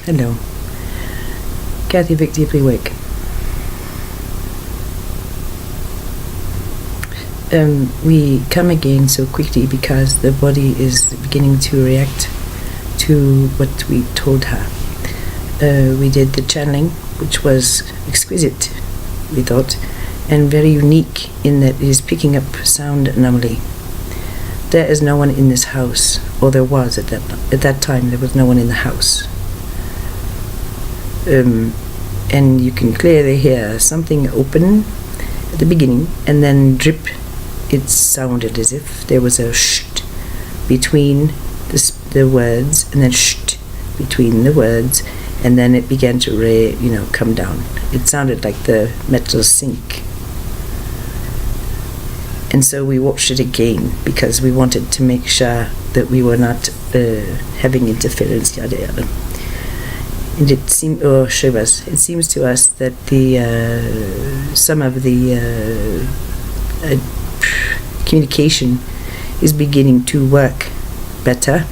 Hello. Kathy Vic, deeply awake. We come again so quickly because the body is beginning to react to what we told her. We did the channeling, which was exquisite, we thought, and very unique in that it is picking up sound anomaly. There is no one in this house, or there was at that time. There was no one in the house. And you can clearly hear something open at the beginning and then drip. It sounded as if there was a sht between the words, and then sht between the words, and then it began to come down. It sounded like the metal sink. And so we watched it again because we wanted to make sure that we were not having interference, yada yada. And it seems to us that some of the communication is beginning to work better,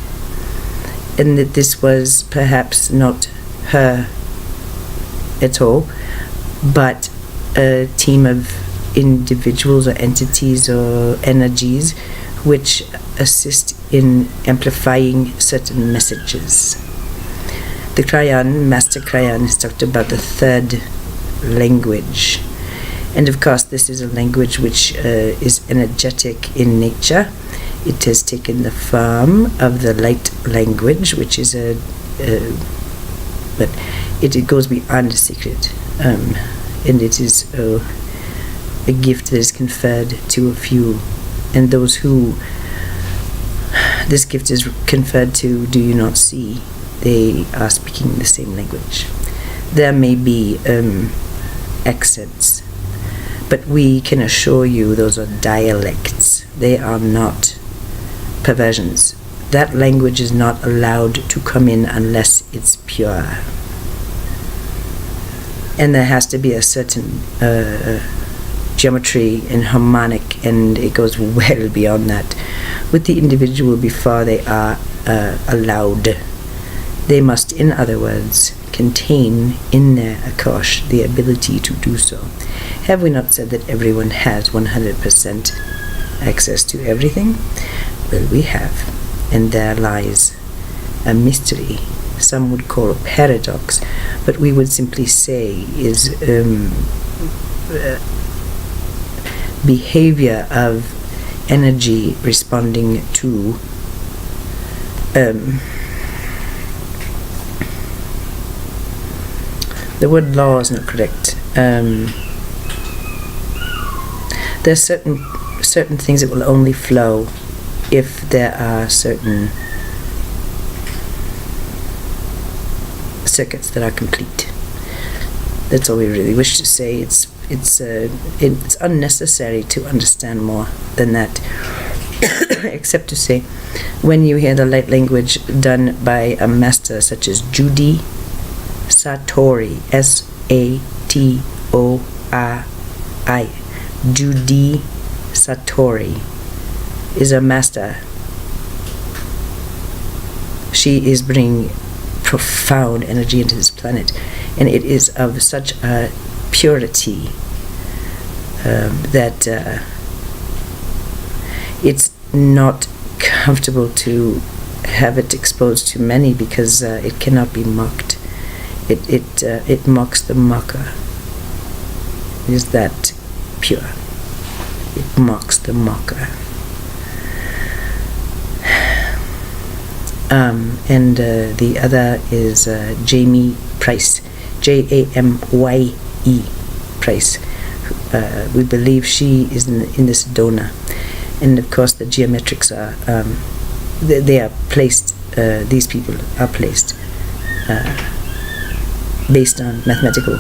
and that this was perhaps not her at all, but a team of individuals or entities or energies which assist in amplifying certain messages. The Krayan, Master Krayan, has talked about the third language. And of course, this is a language which is energetic in nature. It has taken the form of the light language, which is but it goes beyond the secret. And it is a gift that is conferred to a few. And those who this gift is conferred to do you not see. They are speaking the same language. There may be accents, but we can assure you those are dialects. They are not perversions. That language is not allowed to come in unless it's pure. And there has to be a certain geometry and harmonic, and it goes well beyond that with the individual before they are allowed. They must, in other words, contain in their Akash the ability to do so. Have we not said that everyone has 100% access to everything? Well, we have, and there lies a mystery. Some would call a paradox, but we would simply say is behavior of energy responding to the word law is not correct. There's certain things that will only flow if there are certain circuits that are complete. That's all we really wish to say. It's unnecessary to understand more than that, except to say, when you hear the light language done by a master such as Judy Satori, Satori, Judy Satori is a master. She is bringing profound energy into this planet, and it is of such a purity that it's not comfortable to have it exposed to many because it cannot be mocked. It mocks the mocker. It is that pure. It mocks the mocker. And the other is Jamie Price, Jamye Price. We believe she is in this donor, and of course the geometrics are they are placed. These people are placed based on mathematical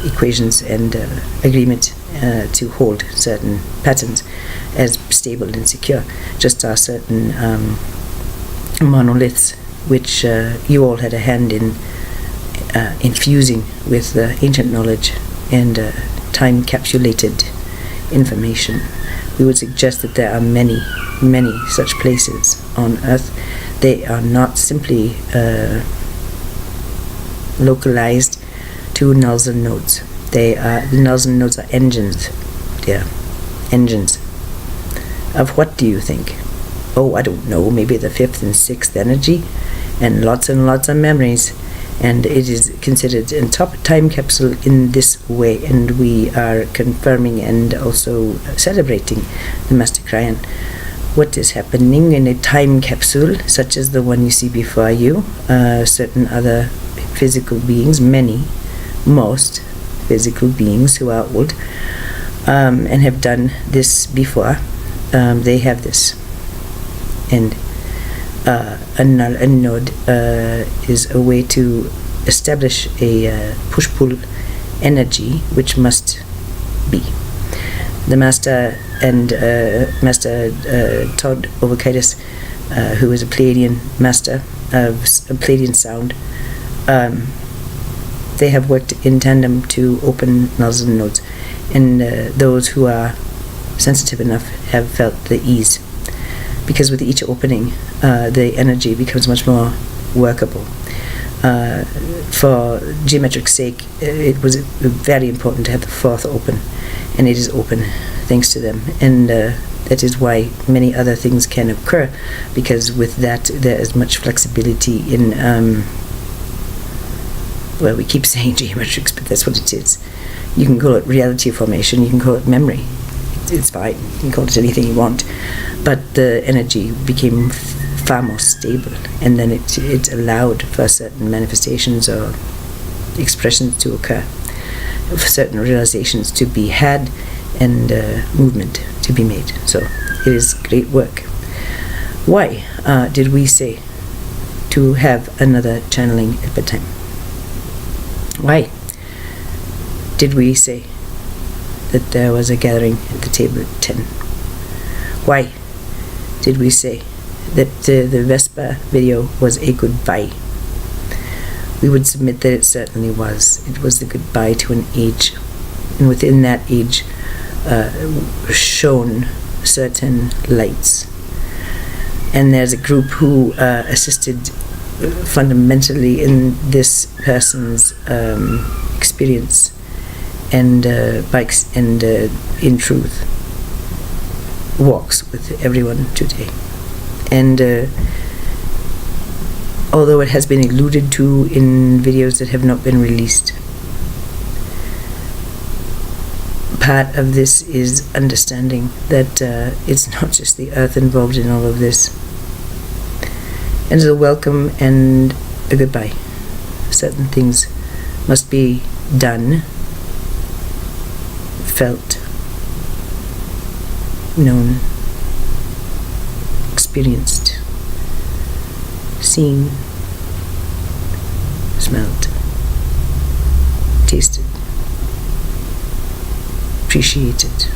equations and agreement to hold certain patterns as stable and secure. Just are certain monoliths which you all had a hand in infusing with ancient knowledge and time-capsulated information. We would suggest that there are many such places on Earth. They are not simply localized to nulls and nodes. The nulls and nodes are engines. Yeah, engines. Of what do you think? Oh, I don't know, maybe the fifth and sixth energy, and lots of memories. And it is considered a top time capsule in this way, and we are confirming and also celebrating the Master Cryon. What is happening in a time capsule, such as the one you see before you, certain other physical beings, most physical beings who are old, and have done this before, they have this. And a null and node is a way to establish a push-pull energy, which must be. The Master and Master Todd Ovakaitis, who is a Pleiadian master of Pleiadian sound, they have worked in tandem to open nulls and nodes, and those who are sensitive enough have felt the ease, because with each opening the energy becomes much more workable. For geometric sake, it was very important to have the fourth open, and it is open thanks to them, and that is why many other things can occur, because with that there is much flexibility in well, we keep saying geometrics, but that's what it is. You can call it reality formation, you can call it memory, it's fine, you can call it anything you want, but the energy became far more stable, and then it allowed for certain manifestations or expressions to occur, for certain realizations to be had, and movement to be made. So it is great work. Why did we say to have another channeling at bedtime? Why did we say that there was a gathering at the table at 10? Why did we say that the Vespa video was a goodbye? We would submit that it certainly was. It was the goodbye to an age, and within that age shone certain lights. And there's a group who assisted fundamentally in this person's experience, and bikes, and in truth walks with everyone today. And although it has been alluded to in videos that have not been released, part of this is understanding that it's not just the earth involved in all of this. And it's a welcome and a goodbye. Certain things must be done, felt, known, experienced, seen, smelled, tasted, appreciated,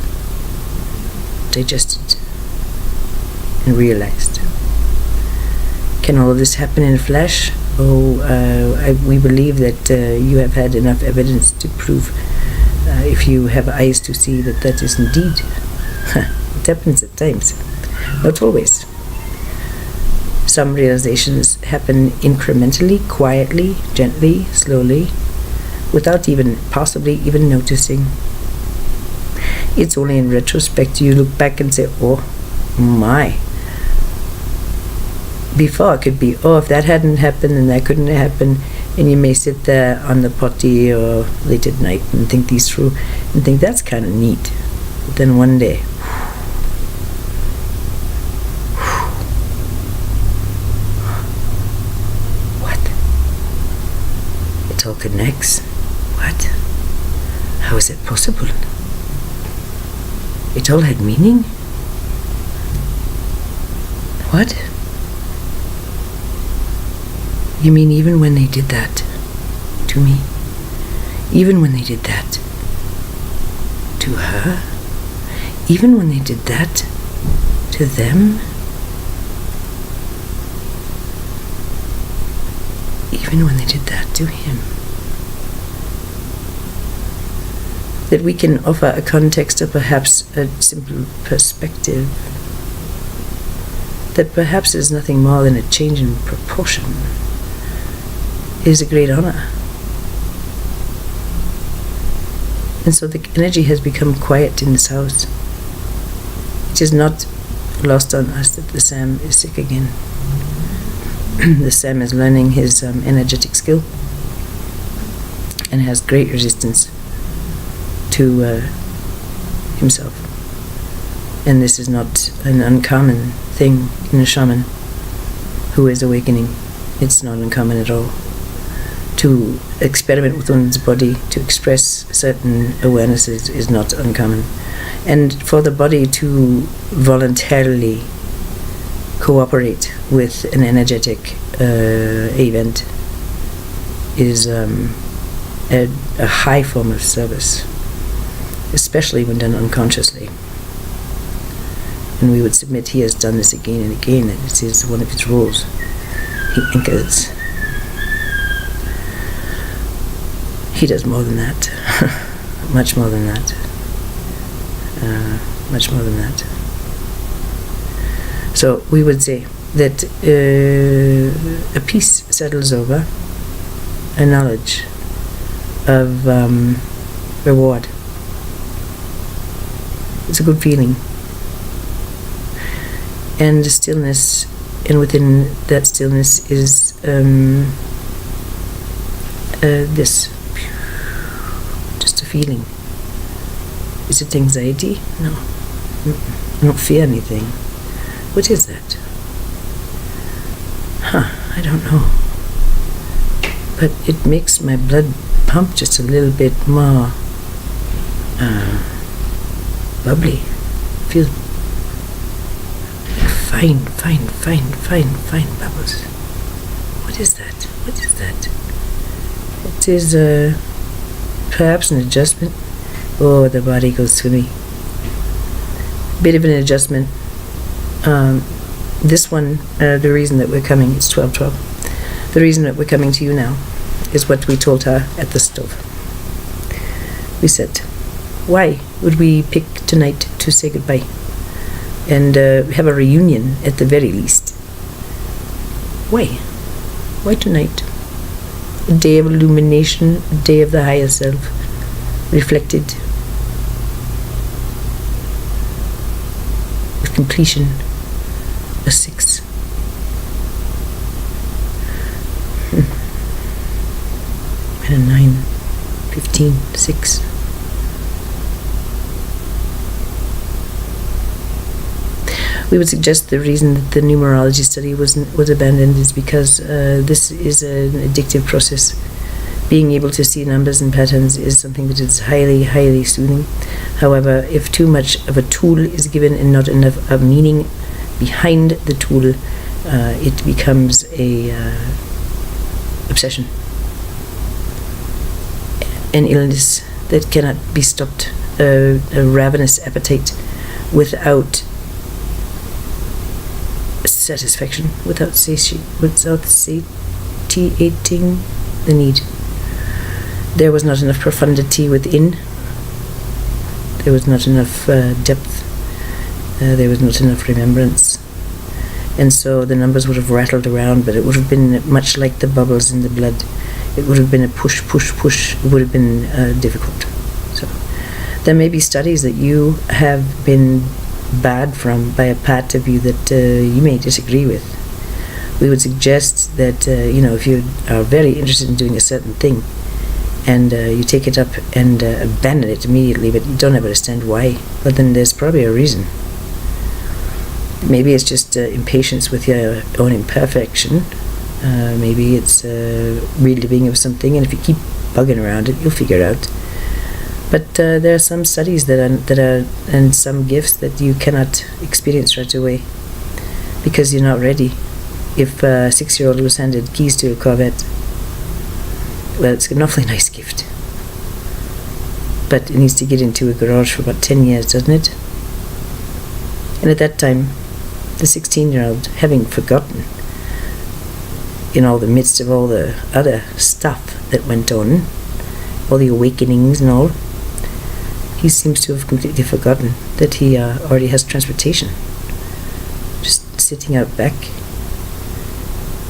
digested, and realized. Can all of this happen in flesh? We believe that you have had enough evidence to prove, if you have eyes to see, that that is indeed. It happens at times, not always. Some realizations happen incrementally, quietly, gently, slowly, without possibly even noticing. It's only in retrospect you look back and say, oh my. Before it could be, oh, if that hadn't happened, then that couldn't have happened, and you may sit there on the potty or late at night and think these through and think that's kind of neat. But then one day, what? It all connects. What? How is it possible? It all had meaning? What? You mean even when they did that to me? Even when they did that to her? Even when they did that to them? Even when they did that to him? That we can offer a context or perhaps a simple perspective that perhaps is nothing more than a change in proportion is a great honor And so the energy has become quiet in this house. It is not lost on us that the Sam is sick again. The Sam is learning his energetic skill and has great resistance to himself. And this is not an uncommon thing in a shaman who is awakening. It's not uncommon at all. To experiment with one's body, to express certain awarenesses is not uncommon. And for the body to voluntarily cooperate with an energetic event is a high form of service, especially when done unconsciously. And we would submit he has done this again and again, and it is one of his rules. He anchors. He does more than that. Much more than that. Much more than that. So we would say that a peace settles over, a knowledge of reward. It's a good feeling. And the stillness, and within that stillness is this, just a feeling. Is it anxiety? No. I don't fear anything. What is that? I don't know. But it makes my blood pump just a little bit more bubbly. Feel like fine bubbles. What is that? What is that? It is perhaps an adjustment. Oh, the body goes swimmy. Bit of an adjustment. This one, the reason that we're coming, it's 12:12. The reason that we're coming to you now is what we told her at the stove. We said, why would we pick tonight to say goodbye and have a reunion at the very least? Why? Why tonight? A day of illumination, a day of the higher self, reflected with completion, a 6. And a 9, 15, 6. We would suggest the reason that the numerology study was abandoned is because this is an addictive process. Being able to see numbers and patterns is something that is highly, highly soothing. However, if too much of a tool is given and not enough of meaning behind the tool, it becomes a obsession, an illness that cannot be stopped, a ravenous appetite without satisfaction, without satiating the need. There was not enough profundity within. There was not enough depth. There was not enough remembrance. And so the numbers would have rattled around, but it would have been much like the bubbles in the blood. It would have been a push. It would have been difficult. So there may be studies that you have been bad from by a part of you that you may disagree with. We would suggest that if you are very interested in doing a certain thing and you take it up and abandon it immediately, but you don't understand why, but then there's probably a reason. Maybe it's just impatience with your own imperfection. Maybe it's reliving of something, and if you keep bugging around it, you'll figure it out. But there are some studies that are and some gifts that you cannot experience right away because you're not ready. If a 6-year-old was handed keys to a Corvette, well, it's an awfully nice gift, but it needs to get into a garage for about 10 years, doesn't it? And at that time, the 16-year-old, having forgotten, in all the midst of all the other stuff that went on, all the awakenings and all, he seems to have completely forgotten that he already has transportation. Just sitting out back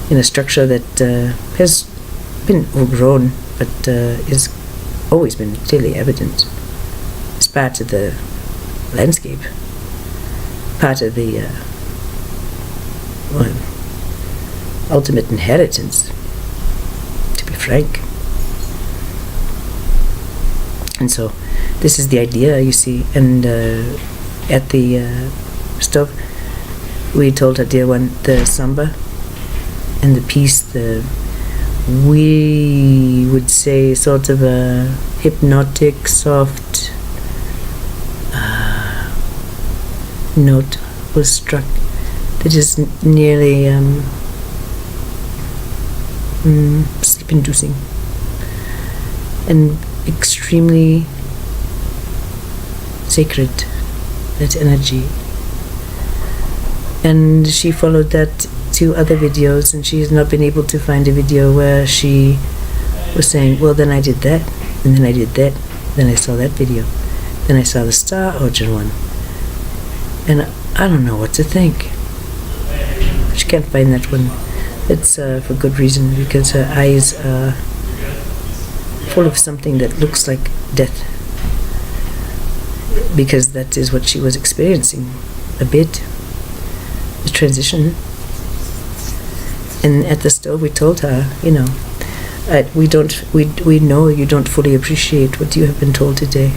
in a structure that has been overgrown, but has always been clearly evident. It's part of the landscape, part of the ultimate inheritance, to be frank. And so this is the idea, you see. And at the stove, we told our dear one the samba and the piece, we would say sort of a hypnotic, soft note was struck that is nearly sleep-inducing and extremely sacred, that energy. And she followed that to other videos, and she has not been able to find a video where she was saying, well, then I did that, and then I did that, then I saw that video, then I saw the Star Origin one, and I don't know what to think. She can't find that one. It's for good reason, because her eyes are full of something that looks like death, because that is what she was experiencing a bit, the transition. And at the stove we told her, we know you don't fully appreciate what you have been told today.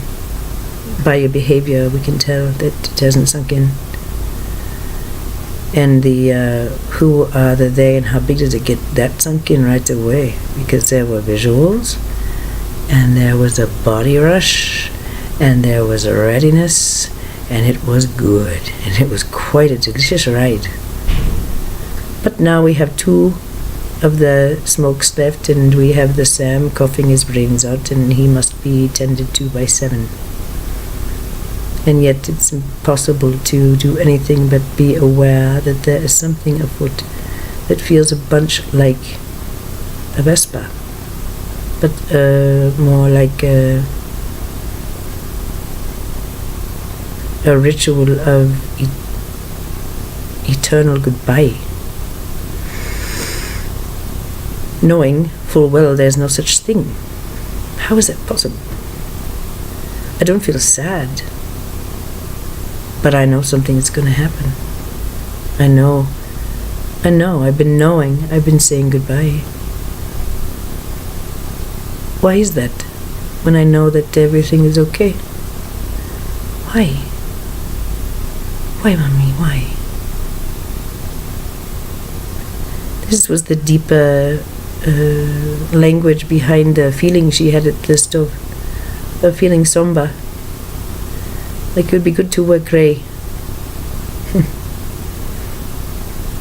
By your behavior we can tell that it hasn't sunk in. And the who are the they, and how big does it get? That sunk in right away, because there were visuals, and there was a body rush, and there was a readiness, and it was good, and it was quite a delicious ride. But now we have 2 of the smokes left, and we have the Sam coughing his brains out, and he must be tended to by 7. And yet it's impossible to do anything but be aware that there is something afoot that feels a bunch like a Vespa, but more like a ritual of eternal goodbye, knowing full well there's no such thing. How is that possible? I don't feel sad, but I know something is going to happen. I know, I've been knowing, I've been saying goodbye. Why is that, when I know that everything is okay? Why? Why, Mommy, why? This was the deeper language behind the feeling she had at the stove, of feeling somber, like it would be good to wear grey,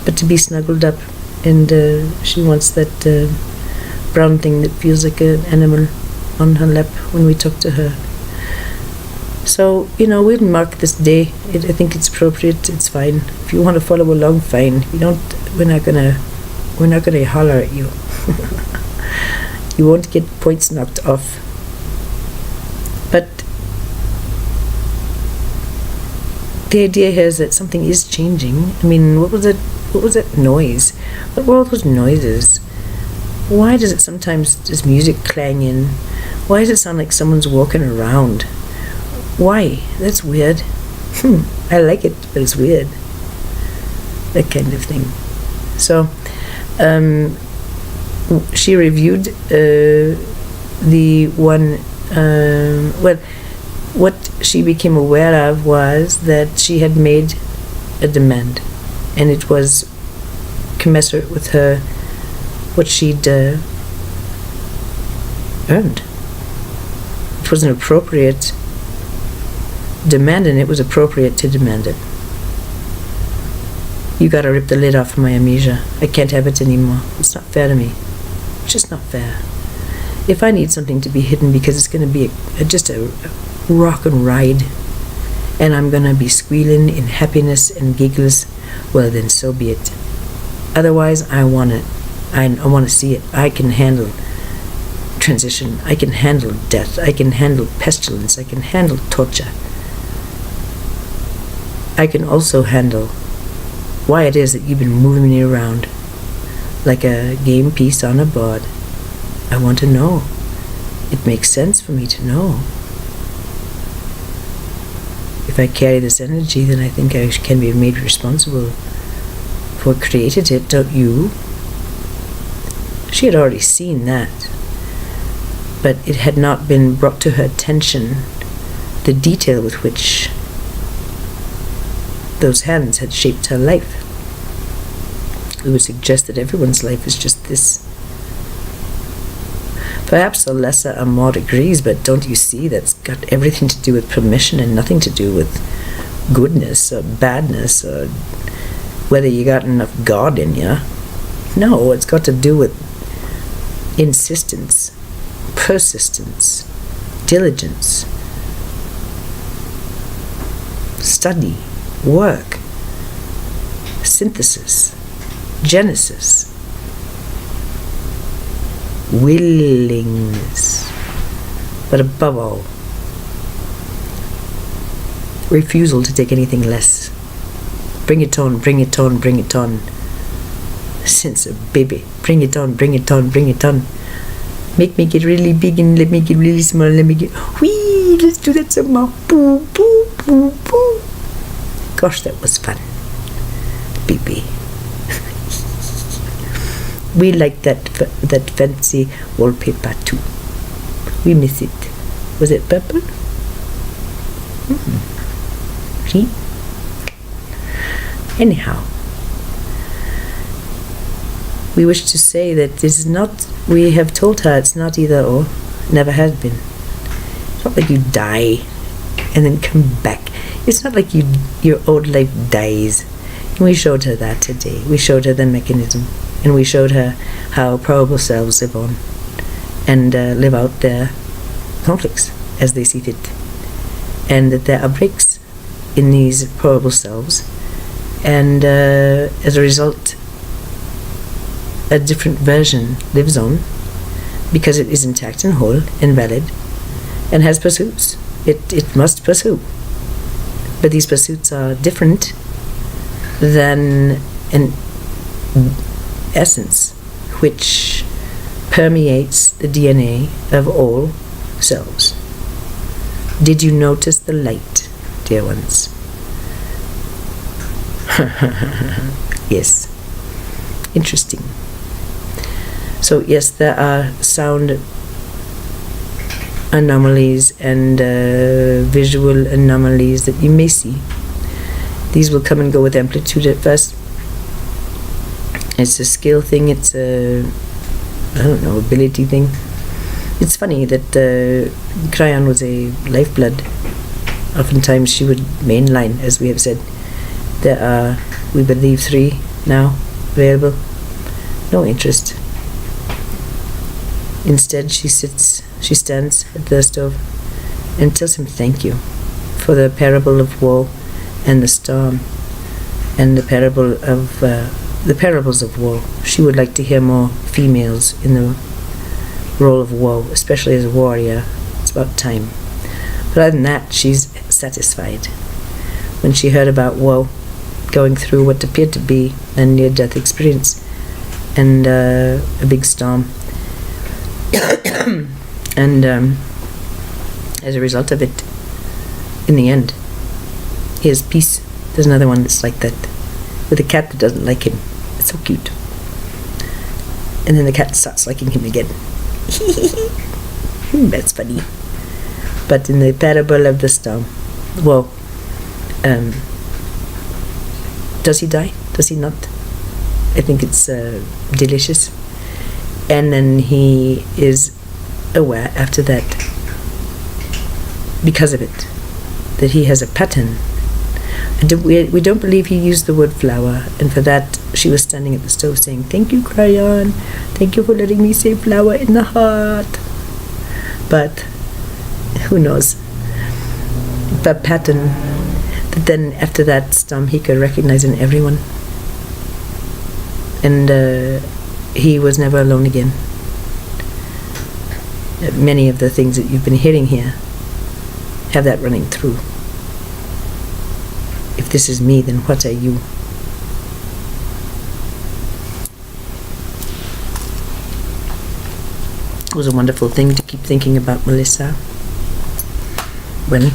but to be snuggled up, and she wants that brown thing that feels like an animal on her lap when we talk to her. So, we'll mark this day. I think it's appropriate, it's fine. If you want to follow along, fine. If you don't, we're not gonna holler at you. You won't get points knocked off. But the idea here is that something is changing. I mean, what was that noise? What were all those noises? Why does it sometimes, does music clang in? Why does it sound like someone's walking around? Why? That's weird. I like it, but it's weird. That kind of thing. So, she reviewed the one, what she became aware of was that she had made a demand, and it was commensurate with her, what she'd earned. It was an appropriate demand, and it was appropriate to demand it. You gotta rip the lid off of my amnesia. I can't have it anymore. It's not fair to me. It's just not fair. If I need something to be hidden because it's gonna be just a rock and ride, and I'm gonna be squealing in happiness and giggles, well then so be it. Otherwise, I want it. I want to see it. I can handle transition. I can handle death. I can handle pestilence. I can handle torture. I can also handle why it is that you've been moving me around like a game piece on a board. I want to know. It makes sense for me to know. if I carry this energy, then I think I can be made responsible for created it, don't you? She had already seen that, but it had not been brought to her attention the detail with which those hands had shaped her life. We would suggest that everyone's life is just this. Perhaps a lesser or more degrees, but don't you see that's got everything to do with permission and nothing to do with goodness or badness or whether you got enough God in you. No, it's got to do with insistence, persistence, diligence, study, work, synthesis, genesis, willingness, but above all, refusal to take anything less. Bring it on, bring it on, bring it on. Since a baby, bring it on, bring it on, bring it on. Make me get really big and let me get really small. Let me get, whee, let's do that some more. Boo, boo, boo, boo. Gosh, that was fun. Baby. We like that fancy wallpaper too. We miss it. Was it purple? See? Anyhow, we wish to say that this is not, we have told her it's not either or, never has been. It's not like you die and then come back. It's not like your old life dies. And we showed her that today. We showed her the mechanism, and we showed her how probable selves live on and live out their conflicts as they see fit, and that there are breaks in these probable selves, and as a result a different version lives on because it is intact and whole and valid and has pursuits. It must pursue, but these pursuits are different than an essence which permeates the DNA of all selves. Did you notice the light, dear ones? Yes. Interesting. So yes, there are sound anomalies and visual anomalies that you may see. These will come and go with amplitude at first. It's a skill thing, it's a, I don't know, ability thing. It's funny that Cryon was a lifeblood. Oftentimes she would mainline, as we have said. There are, we believe, 3 now available. No interest. Instead, she stands at the stove and tells him thank you for the parable of woe and the storm and the parables of woe. She would like to hear more females in the role of woe, especially as a warrior. It's about time. But other than that, she's satisfied. When she heard about woe going through what appeared to be a near-death experience and a big storm, and as a result of it, in the end, he has peace. There's another one that's like that, with a cat that doesn't like him. It's so cute. And then the cat starts liking him again. That's funny. But in the parable of the storm, well, does he die? Does he not? I think it's delicious. And then he is aware after that, because of it, that he has a pattern. We don't believe he used the word flower, and for that she was standing at the stove saying, "Thank you, Cryon. Thank you for letting me say flower in the heart." But who knows? The pattern that then after that storm he could recognize in everyone. And he was never alone again. Many of the things that you've been hearing here have that running through. If this is me, then what are you? It was a wonderful thing to keep thinking about Melissa. Well,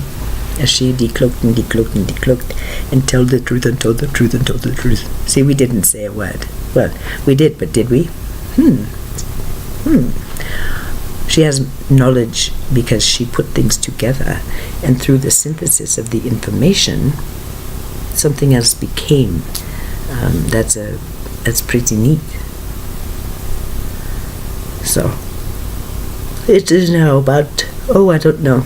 as she decloaked and decloaked and decloaked and told the truth and told the truth and told the truth. See, we didn't say a word. Well, we did, but did we? She has knowledge because she put things together, and through the synthesis of the information, something else became. That's pretty neat. So, it is now about, I don't know.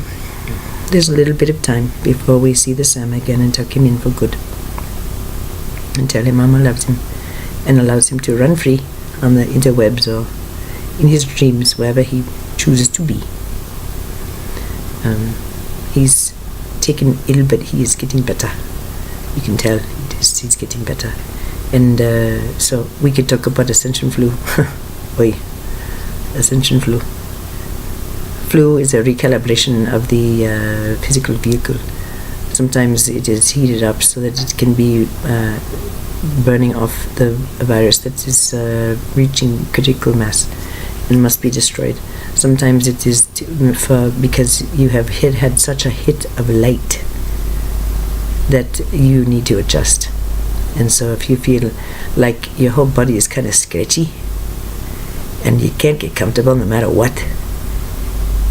There's a little bit of time before we see the Sam again and tuck him in for good. And tell him Mama loves him and allows him to run free on the interwebs or in his dreams, wherever he chooses to be. He's taken ill, but he is getting better. You can tell he's getting better. And so we could talk about ascension flu. Ascension flu. Flu is a recalibration of the physical vehicle. Sometimes it is heated up so that it can be burning off the virus that is reaching critical mass and must be destroyed. Sometimes it is because you have had such a hit of light that you need to adjust. And so if you feel like your whole body is kind of sketchy and you can't get comfortable no matter what,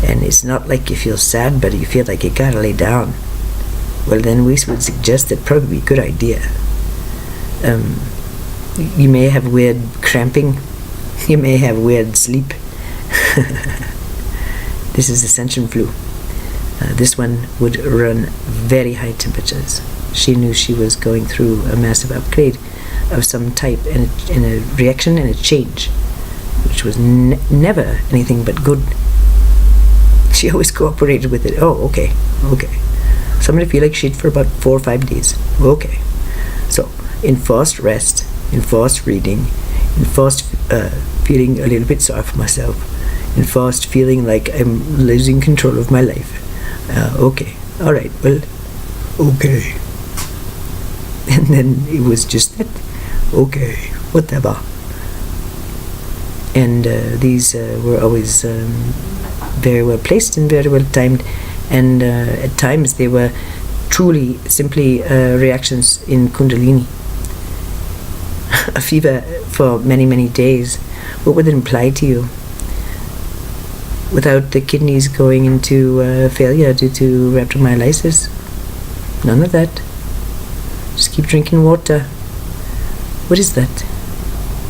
and it's not like you feel sad, but you feel like you gotta lay down, well, then we would suggest that probably a good idea. You may have weird cramping, you may have weird sleep. This is ascension flu. This one would run very high temperatures. She knew she was going through a massive upgrade of some type, and a reaction and a change, which was never anything but good. She always cooperated with it. Okay. So I'm going to feel like shit for about 4 or 5 days. Okay. So, enforced rest, enforced reading, enforced feeling a little bit sorry for myself, enforced feeling like I'm losing control of my life. Okay. Alright, well, okay. And then it was just that. Okay, whatever. And these were always very well placed and very well timed, and at times they were truly simply reactions in Kundalini. A fever for many, many days. What would it imply to you? Without the kidneys going into failure due to rhabdomyolysis? None of that. Just keep drinking water. What is that?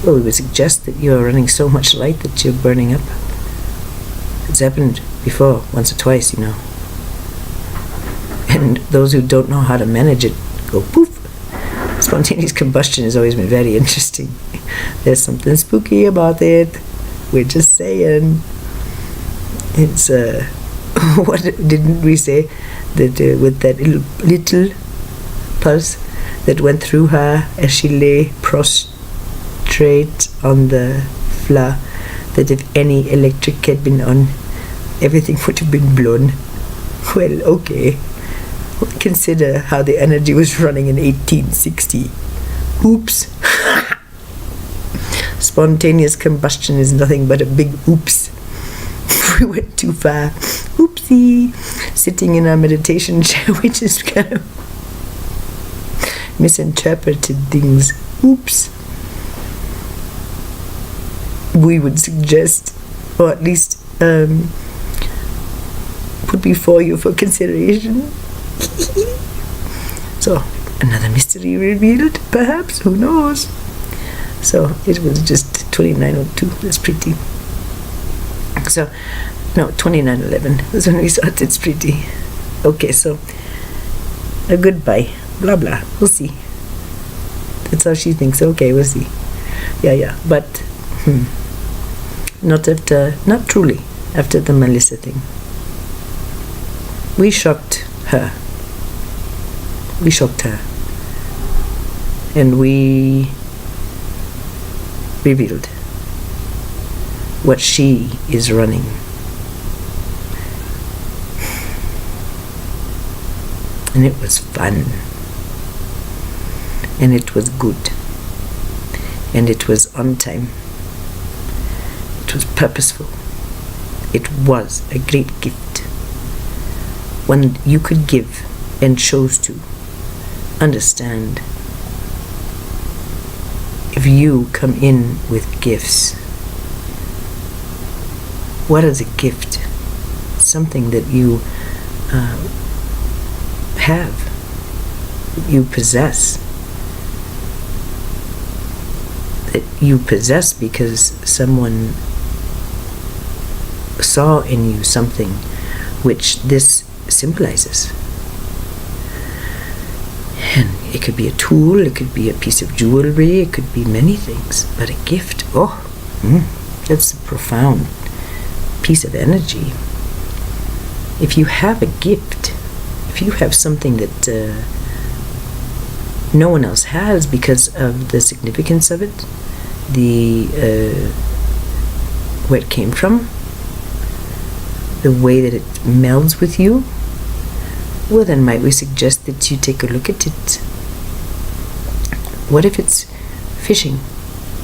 Well, we would suggest that you are running so much light that you're burning up. It's happened before, once or twice, you know. And those who don't know how to manage it go poof. Spontaneous combustion has always been very interesting. There's something spooky about it. We're just saying. It's what didn't we say that with that little pulse that went through her as she lay prostrate on the floor, that if any electric had been on, everything would have been blown. Well, okay. Consider how the energy was running in 1860. Oops. Spontaneous combustion is nothing but a big oops. We went too far. Oopsie. Sitting in our meditation chair, we just kind of misinterpreted things. Oops. We would suggest, or at least put before you for consideration. So, another mystery revealed, perhaps, who knows? So, it was just 2902, that's pretty. So, no, 2911 was when we thought it's pretty. Okay, so, a goodbye, blah blah, we'll see. That's how she thinks. Okay, we'll see. Yeah, but, not truly, after the Melissa thing. We shocked her. And we revealed what she is running. And it was fun. And it was good. And it was on time. It was purposeful. It was a great gift. One you could give and chose to understand, if you come in with gifts, what is a gift? Something that you have, you possess, that you possess because someone saw in you something which this symbolizes. And it could be a tool, it could be a piece of jewelry, it could be many things, but a gift, that's a profound piece of energy. If you have a gift, if you have something that no one else has because of the significance of it, where it came from, the way that it melds with you, well, then might we suggest that you take a look at it. What if it's fishing,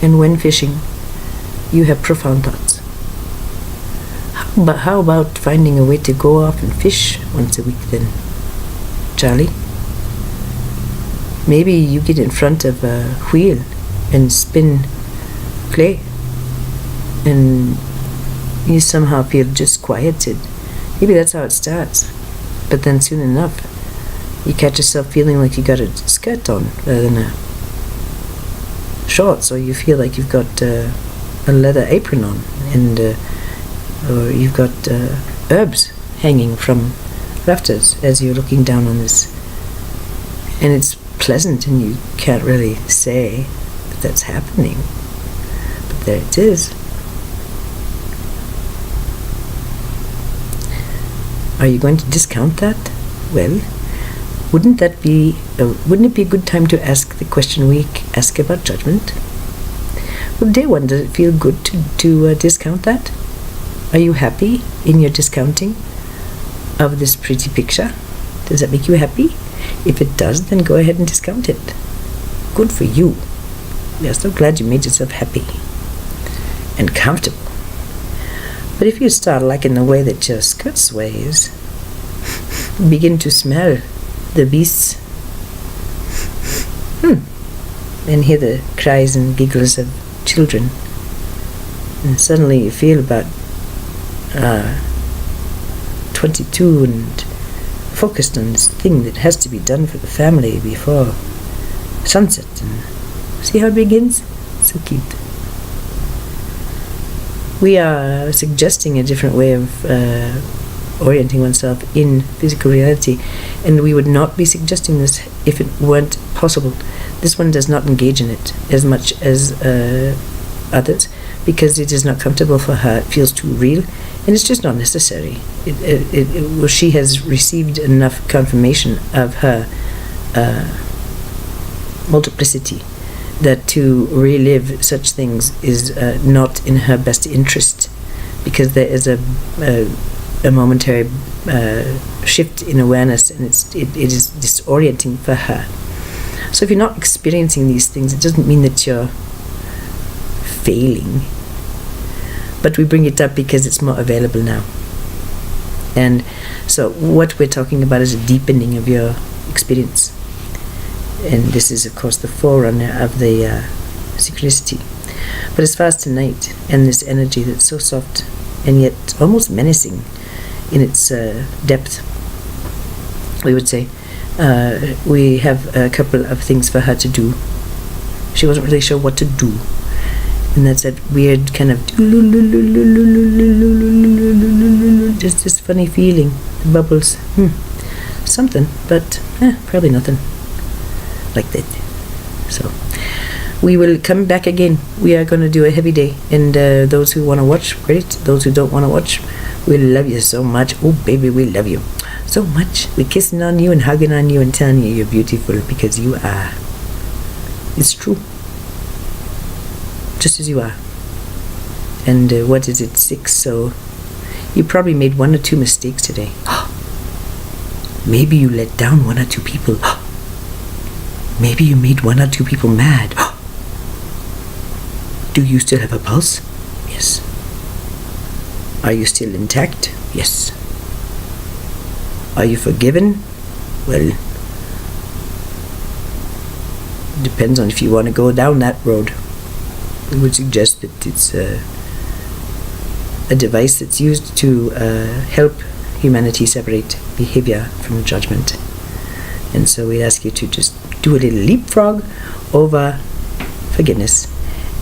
and when fishing you have profound thoughts? But how about finding a way to go off and fish once a week then, Charlie? Maybe you get in front of a wheel and spin clay, and you somehow feel just quieted. Maybe that's how it starts. But then soon enough, you catch yourself feeling like you got a skirt on rather than a shorts, or you feel like you've got a leather apron on, and or you've got herbs hanging from rafters as you're looking down on this. And it's pleasant, and you can't really say that that's happening, but there it is. Are you going to discount that? Well, wouldn't it be a good time to ask the question we ask about judgment? Well, dear one, does it feel good to discount that? Are you happy in your discounting of this pretty picture? Does that make you happy? If it does, then go ahead and discount it. Good for you. We are so glad you made yourself happy and comfortable. But if you start liking the way that your skirt sways, begin to smell the beasts, and hear the cries and giggles of children, and suddenly you feel about 22 and focused on this thing that has to be done for the family before sunset, and see how it begins? So cute. We are suggesting a different way of orienting oneself in physical reality, and we would not be suggesting this if it weren't possible. This one does not engage in it as much as others because it is not comfortable for her. It feels too real, and it's just not necessary. She has received enough confirmation of her multiplicity that to relive such things is not in her best interest, because there is a momentary shift in awareness, and it is disorienting for her. So if you're not experiencing these things, it doesn't mean that you're failing, but we bring it up because it's more available now. And so what we're talking about is a deepening of your experience. And this is, of course, the forerunner of the synchronicity. But as far as tonight, and this energy that's so soft and yet almost menacing in its depth, we would say, we have a couple of things for her to do. She wasn't really sure what to do. And that's that weird kind of just this funny feeling, the bubbles. Something, but probably nothing. Like that. So we will come back again. We are going to do a heavy day, and those who want to watch, great. Those who don't want to watch, we love you so much. Oh baby, we love you so much. We're kissing on you and hugging on you and telling you you're beautiful, because you are. It's true, just as you are. And what is it, 6? So you probably made 1 or 2 mistakes today. Maybe you let down 1 or 2 people. Maybe you made 1 or 2 people mad. Do you still have a pulse? Yes. Are you still intact? Yes. Are you forgiven? Well, depends on if you want to go down that road. We would suggest that it's a device that's used to help humanity separate behavior from judgment. And so we'd ask you to just do a little leapfrog over forgiveness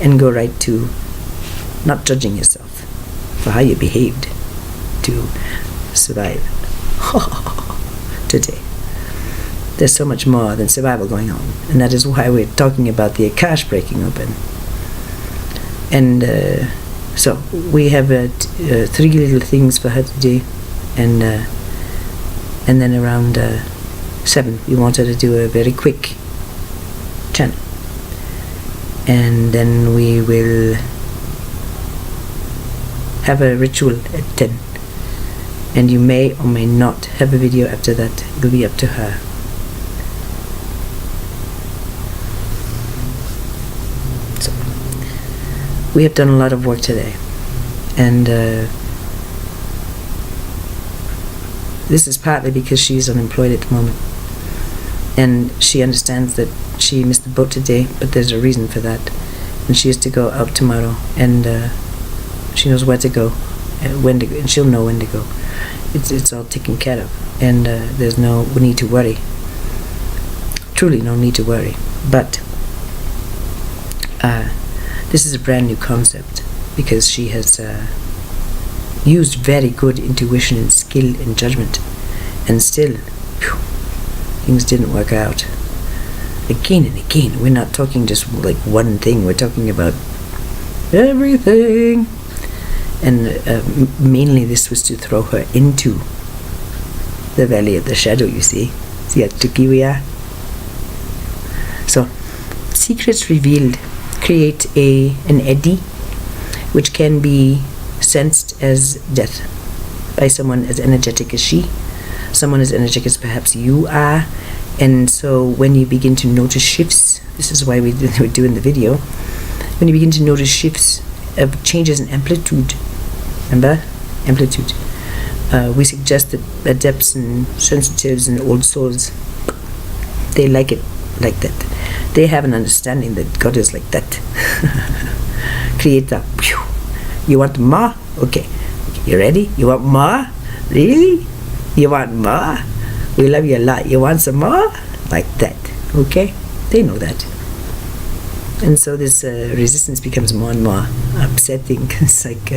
and go right to not judging yourself for how you behaved to survive today. There's so much more than survival going on, and that is why we're talking about the Akash breaking open. And so we have 3 little things for her today, and then around 7 we wanted to do a very quick channel, and then we will have a ritual at 10, and you may or may not have a video after that. It'll be up to her. So we have done a lot of work today, and this is partly because she's unemployed at the moment, and she understands that she missed the boat today, but there's a reason for that, and she has to go out tomorrow, and she knows where to go, when to go, and she'll know when to go. It's all taken care of, and there's no need to worry. Truly no need to worry. But this is a brand new concept, because she has used very good intuition and skill and judgment, and still things didn't work out. Again and again. We're not talking just like one thing, we're talking about everything. And mainly this was to throw her into the valley of the shadow, you see. See how tricky we are? So, secrets revealed create an eddy which can be sensed as death by someone as energetic as she, someone as energetic as perhaps you are. And so when you begin to notice shifts, this is why we're doing the video, when you begin to notice shifts of changes in amplitude, remember? Amplitude. We suggest that adepts and sensitives and old souls, they like it like that. They have an understanding that God is like that. Create that. You want more? Okay. You ready? You want more? Really? You want more? We love you a lot. You want some more? Like that. Okay? They know that. And so this resistance becomes more and more upsetting. It's like,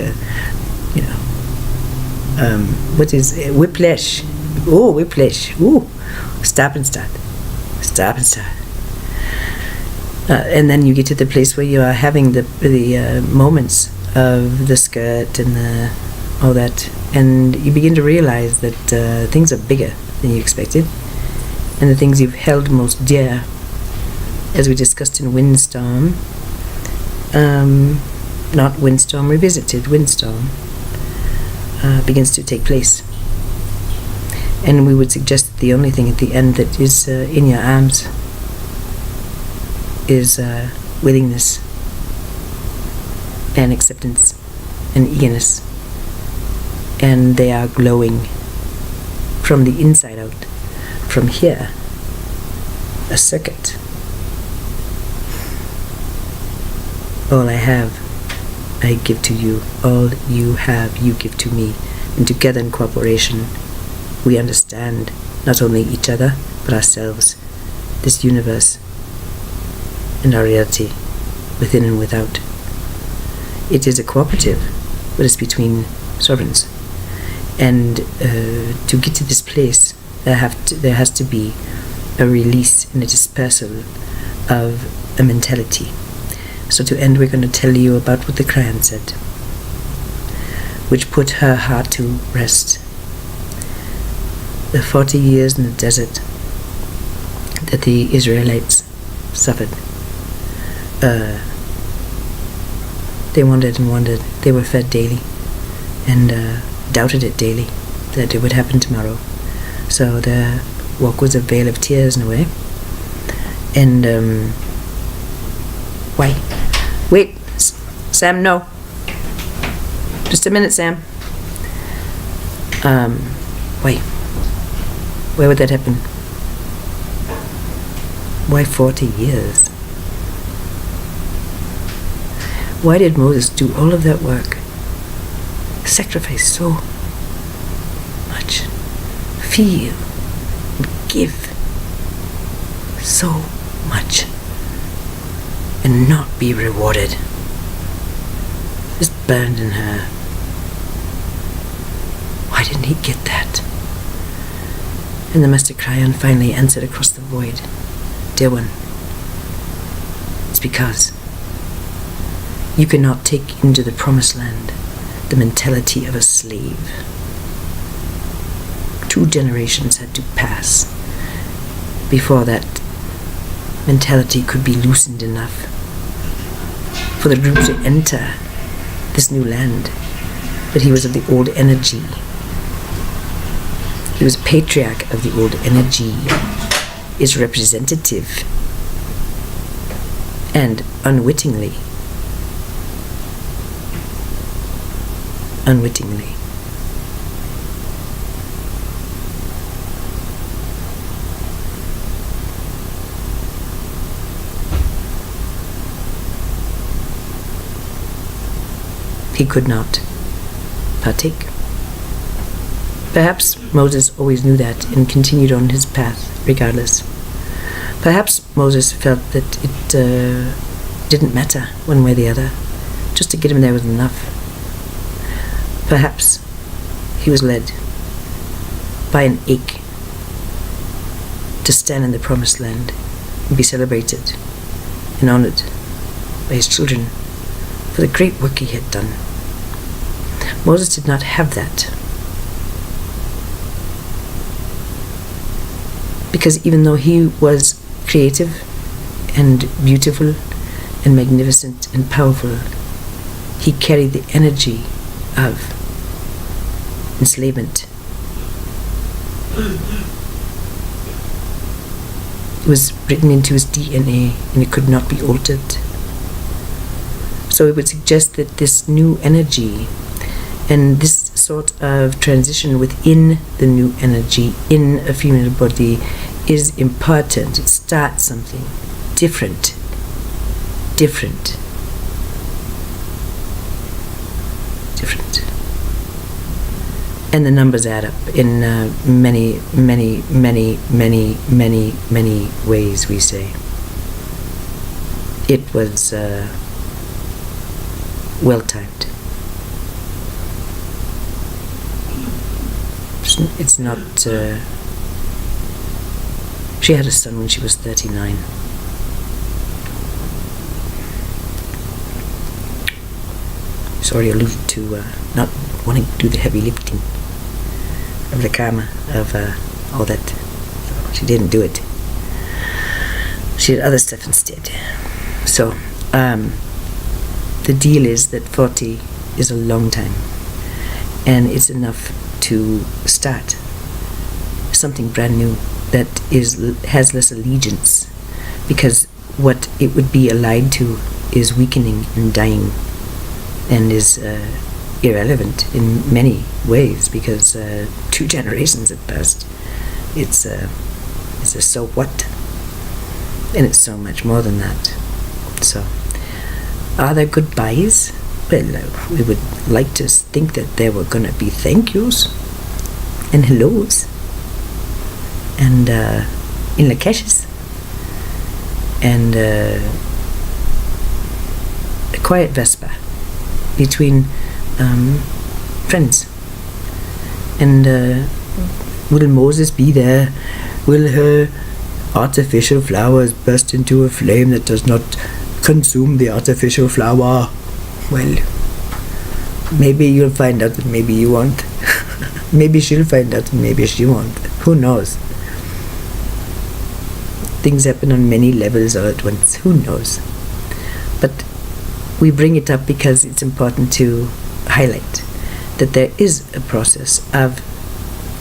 what is whiplash? Oh, whiplash. Ooh. Stop and start. Stop and start. And then you get to the place where you are having the moments of the skirt and all that, and you begin to realize that things are bigger than you expected, and the things you've held most dear, as we discussed in Windstorm, not Windstorm Revisited, Windstorm, begins to take place. And we would suggest that the only thing at the end that is in your arms is willingness and acceptance and eagerness, and they are glowing from the inside out. From here, a circuit. All I have, I give to you. All you have, you give to me. And together in cooperation, we understand not only each other, but ourselves, this universe, and our reality, within and without. It is a cooperative, but it's between sovereigns. And to get to this place, there has to be a release and a dispersal of a mentality. So to end, we're going to tell you about what the Quran said, which put her heart to rest. The 40 years in the desert that the Israelites suffered. They wandered and wandered. They were fed daily, and doubted it daily that it would happen tomorrow. So their walk was a veil of tears in a way. And why? Wait, Sam, no. Just a minute, Sam. Wait. Where would that happen? Why 40 years? Why did Moses do all of that work? Sacrifice so much. Feel, give so much. And not be rewarded. Just burned in her. Why didn't he get that? And the Master Cryon finally answered across the void. Dear one, it's because you cannot take into the promised land the mentality of a slave. 2 generations had to pass before that mentality could be loosened enough for the group to enter this new land. But he was of the old energy. He was a patriarch of the old energy, is representative, and unwittingly, he could not partake. Perhaps Moses always knew that and continued on his path regardless. Perhaps Moses felt that it didn't matter one way or the other. Just to get him there was enough. Perhaps he was led by an ache to stand in the promised land and be celebrated and honored by his children for the great work he had done. Moses did not have that. Because even though he was creative and beautiful and magnificent and powerful, he carried the energy of enslavement. It was written into his DNA and it could not be altered. So it would suggest that this new energy and this sort of transition within the new energy in a female body is important. It starts something different. And the numbers add up in many ways, we say. It was well-timed. It's not... she had a son when she was 39. It's already alluded to not wanting to do the heavy lifting of the karma of all that. So she didn't do it. She did other stuff instead. So the deal is that 40 is a long time, and it's enough to start something brand new that has less allegiance, because what it would be allied to is weakening and dying, and is irrelevant in many ways, because 2 generations have passed. It's a so what, and it's so much more than that. So, are there goodbyes? Well, we would like to think that there were going to be thank yous and hellos and in Lakeshes and a quiet Vespa between friends. And will Moses be there? Will her artificial flowers burst into a flame that does not consume the artificial flower? Well, maybe you'll find out that maybe you won't. Maybe she'll find out and maybe she won't. Who knows? Things happen on many levels all at once. Who knows? But we bring it up because it's important to highlight that there is a process of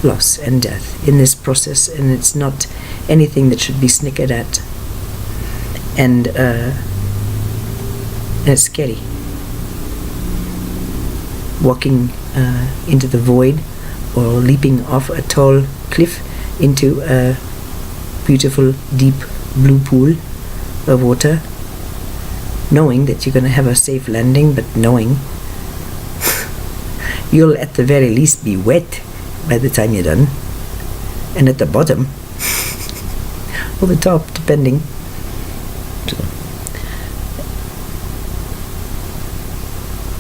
loss and death in this process, and it's not anything that should be snickered at. And it's scary. Walking into the void or leaping off a tall cliff into a beautiful, deep blue pool of water, knowing that you're going to have a safe landing, but knowing you'll at the very least be wet by the time you're done, and at the bottom or the top, depending. So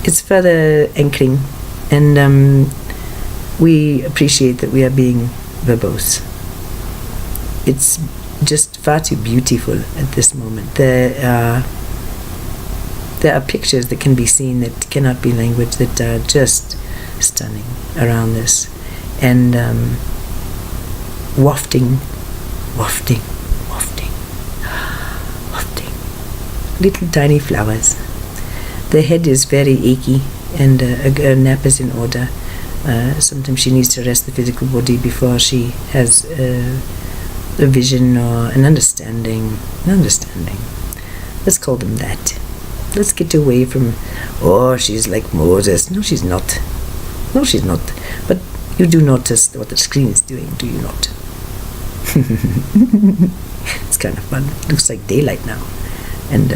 it's further anchoring, and we appreciate that we are being verbose. It's just far too beautiful at this moment. There are pictures that can be seen that cannot be language, that are just stunning around this, and wafting little tiny flowers. The head is very achy, and a nap is in order. Sometimes she needs to rest the physical body before she has a vision or an understanding. Let's call them that. Let's get away from, oh, she's like Moses. No, she's not. But you do notice what the screen is doing, do you not? It's kind of fun. It looks like daylight now, and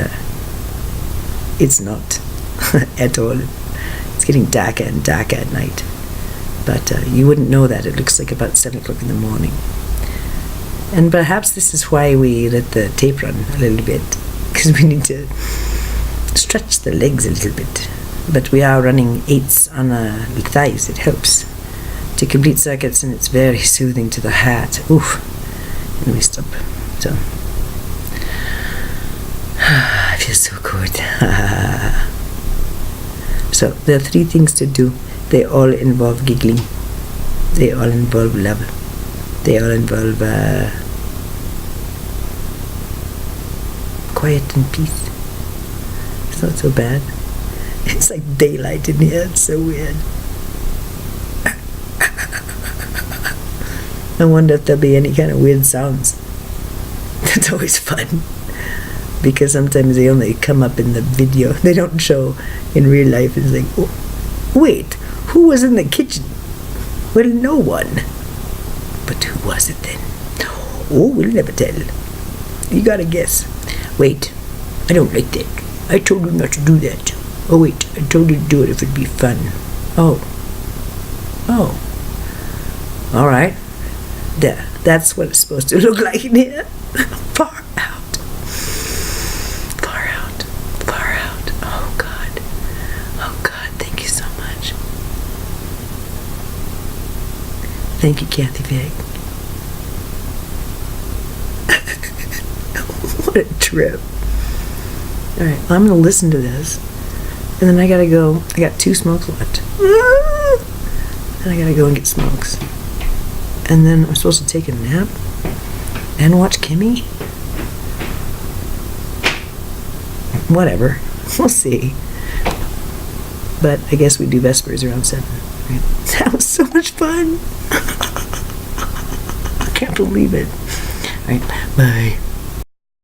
it's not at all. It's getting darker and darker at night, but you wouldn't know that. It looks like about 7 o'clock in the morning, and perhaps this is why we let the tape run a little bit, because we need to stretch the legs a little bit. But we are running 8s on our thighs. It helps to complete circuits, and it's very soothing to the heart. Oof. And we stop. So I feel so good. So there are 3 things to do. They all involve giggling. They all involve love. They all involve quiet and peace. It's not so bad. It's like daylight in here. It's so weird. I wonder if there'll be any kind of weird sounds. That's always fun, because sometimes they only come up in the video. They don't show in real life. It's like, oh, wait, who was in the kitchen? Well, no one. But who was it then? Oh, we'll never tell. You gotta guess. Wait, I don't like that. I told you not to do that. Oh wait, I told you to do it if it'd be fun. Oh. Alright. There. That's what it's supposed to look like in here. Far out. Oh God, thank you so much. Thank you, Kathy Vig. What a trip. Alright, well, I'm going to listen to this. And then I gotta go. I got 2 smokes left. And I gotta go and get smokes. And then I'm supposed to take a nap and watch Kimmy. Whatever. We'll see. But I guess we do Vespers around 7. Right? That was so much fun. I can't believe it. Alright, bye.